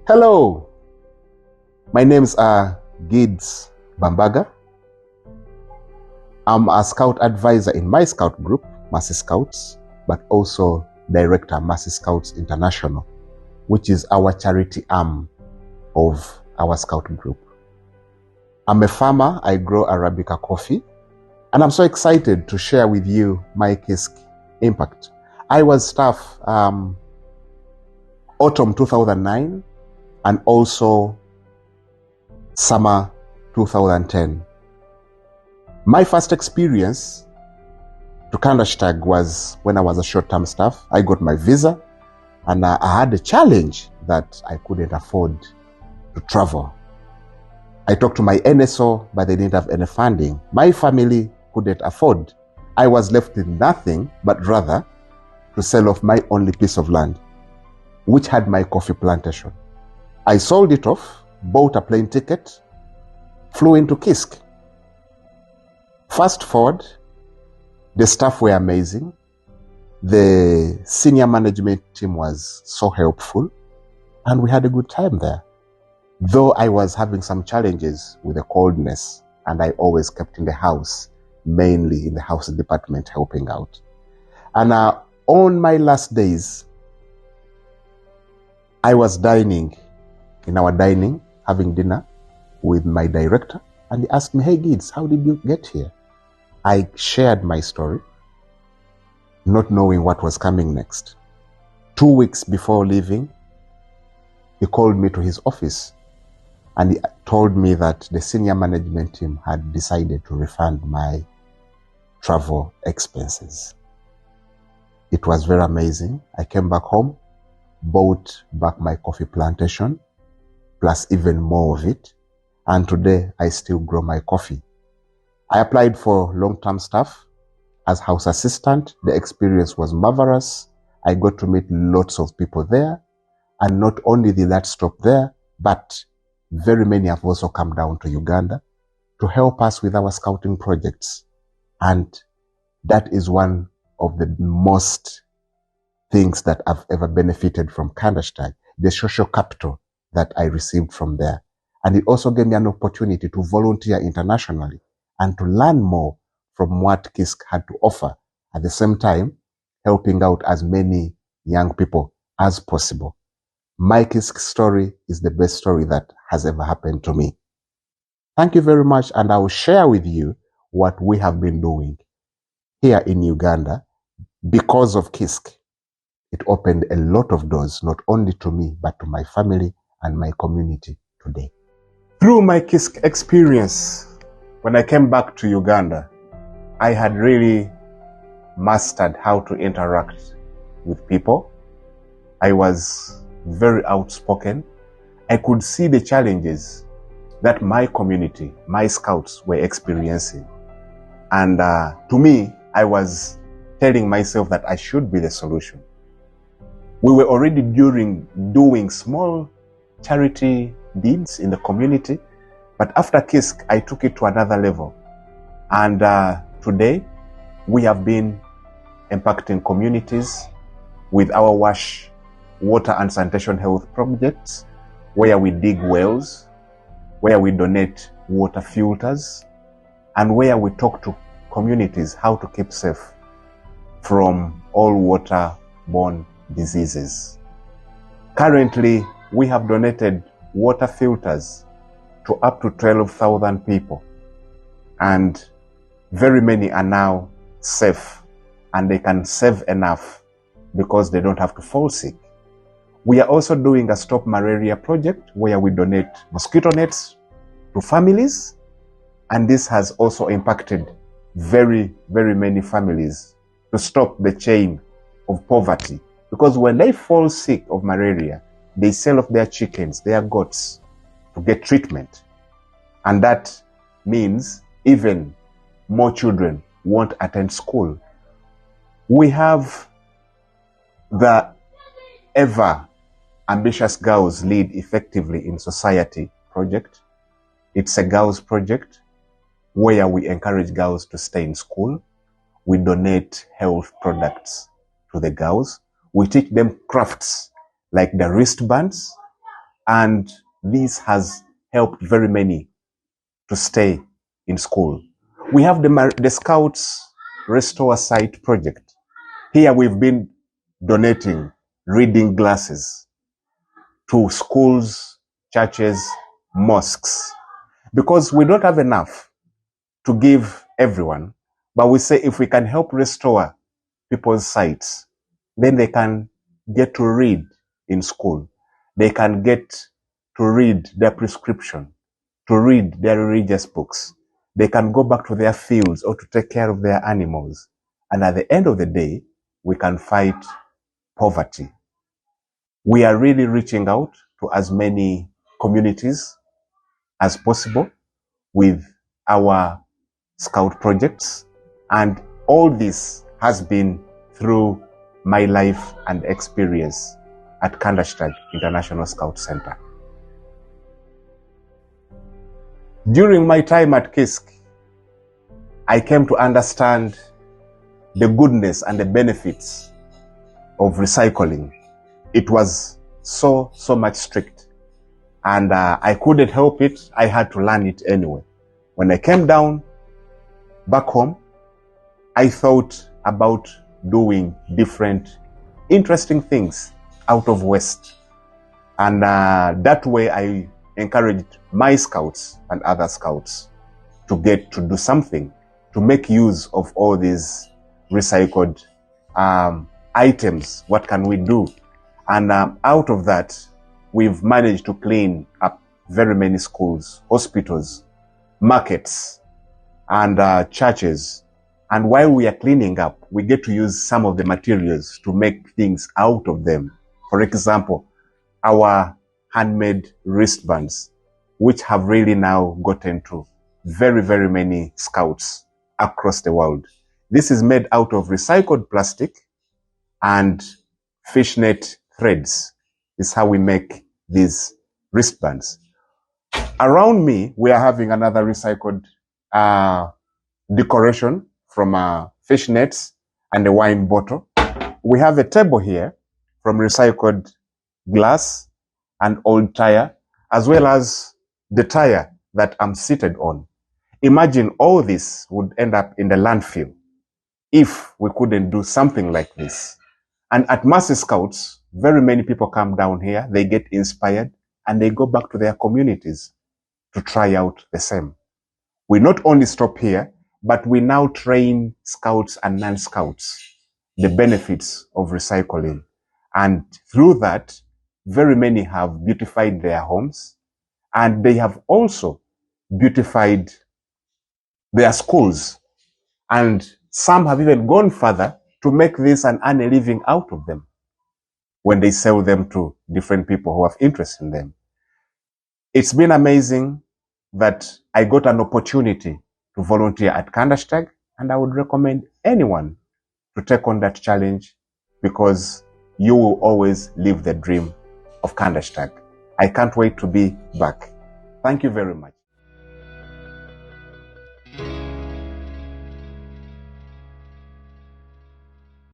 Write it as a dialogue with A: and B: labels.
A: Hello, my name's Gidds Bambaga. I'm a scout advisor in my scout group, Mercy Scouts, but also director Mercy Scouts International, which is our charity arm of our scout group. I'm a farmer. I grow Arabica coffee, and I'm so excited to share with you my KISCImpact. I was staff autumn 2009 and also summer 2010. My first experience to Kandersteg was when I was a short-term staff. I got my visa and I had a challenge that I couldn't afford to travel. I talked to my NSO, but they didn't have any funding. My family couldn't afford. I was left with nothing but rather to sell off my only piece of land, which had my coffee plantation. I sold it off, bought a plane ticket, flew into KISC. Fast forward, the staff were amazing. The senior management team was so helpful, and we had a good time there. Though I was having some challenges with the coldness, and I always kept in the house, mainly in the house department helping out. And on my last days, I was dining in our dining, having dinner with my director, and he asked me, "Hey Gidds, how did you get here?" I shared my story, not knowing what was coming next. 2 weeks before leaving, he called me to his office and he told me that the senior management team had decided to refund my travel expenses. It was very amazing. I came back home, bought back my coffee plantation, plus even more of it, and today I still grow my coffee. I applied for long-term staff as house assistant. The experience was marvelous. I got to meet lots of people there, and not only did that stop there, but very many have also come down to Uganda to help us with our scouting projects. And that is one of the most things that I've ever benefited from Kandersteg, the social capital that I received from there. And it also gave me an opportunity to volunteer internationally and to learn more from what KISC had to offer, at the same time helping out as many young people as possible. My KISC story is the best story that has ever happened to me. Thank you very much, and I will share with you what we have been doing here in Uganda. Because of KISC, it opened a lot of doors, not only to me, but to my family and my community today. Through my KISC experience, when I came back to Uganda, I had really mastered how to interact with people. I was very outspoken. I could see the challenges that my community, my scouts were experiencing. And to me, I was telling myself that I should be the solution. We were already doing small charity deeds in the community, but after KISC, I took it to another level. And today, we have been impacting communities with our water and sanitation health projects, where we dig wells, where we donate water filters, and where we talk to communities how to keep safe from all waterborne diseases. Currently, we have donated water filters to up to 12,000 people, and very many are now safe, and they can save enough because they don't have to fall sick. We are also doing a Stop Malaria project where we donate mosquito nets to families, and this has also impacted very, very many families to stop the chain of poverty. Because when they fall sick of malaria, they sell off their chickens, their goats to get treatment. And that means even more children won't attend school. We have the ever ambitious Girls Lead Effectively in Society project. It's a girls project where we encourage girls to stay in school. We donate health products to the girls. We teach them crafts like the wristbands, And this has helped very many to stay in school. We have the Scouts Restore Site project. Here we've been donating reading glasses to schools, churches, mosques, because we don't have enough to give everyone. But we say if we can help restore people's sights, then they can get to read in school. They can get to read their prescription, to read their religious books. They can go back to their fields or to take care of their animals. And at the end of the day, we can fight poverty. We are really reaching out to as many communities as possible with our Scout projects. And all this has been through my life and experience at Kandersteg International Scout Center. During my time at KISC, I came to understand the goodness and the benefits of recycling. It was so much strict, and I couldn't help it. I had to learn it anyway. When I came down back home, I thought about doing different interesting things out of waste. And that way I encouraged my scouts and other scouts to get to do something, to make use of all these recycled items. What can we do? And out of that, we've managed to clean up very many schools, hospitals, markets, and churches. And while we are cleaning up, we get to use some of the materials to make things out of them. For example, our handmade wristbands, which have really now gotten to very many scouts across the world. This is made out of recycled plastic and fishnet threads. This is how we make these wristbands. Around me, we are having another recycled decoration from fishnets and a wine bottle. We have a table here from recycled glass and old tire, as well as the tire that I'm seated on. Imagine all this would end up in the landfill if we couldn't do something like this. And at Mercy Scouts, very many people come down here, they get inspired, and they go back to their communities to try out the same. We not only stop here, but we now train scouts and non-scouts the benefits of recycling. And through that, very many have beautified their homes, and they have also beautified their schools. And some have even gone further to make this and earn a living out of them when they sell them to different people who have interest in them. It's been amazing that I got an opportunity to volunteer at Kandersteg, and I would recommend anyone to take on that challenge, because you will always live the dream of Kandersteg. I can't wait to be back. Thank you very much.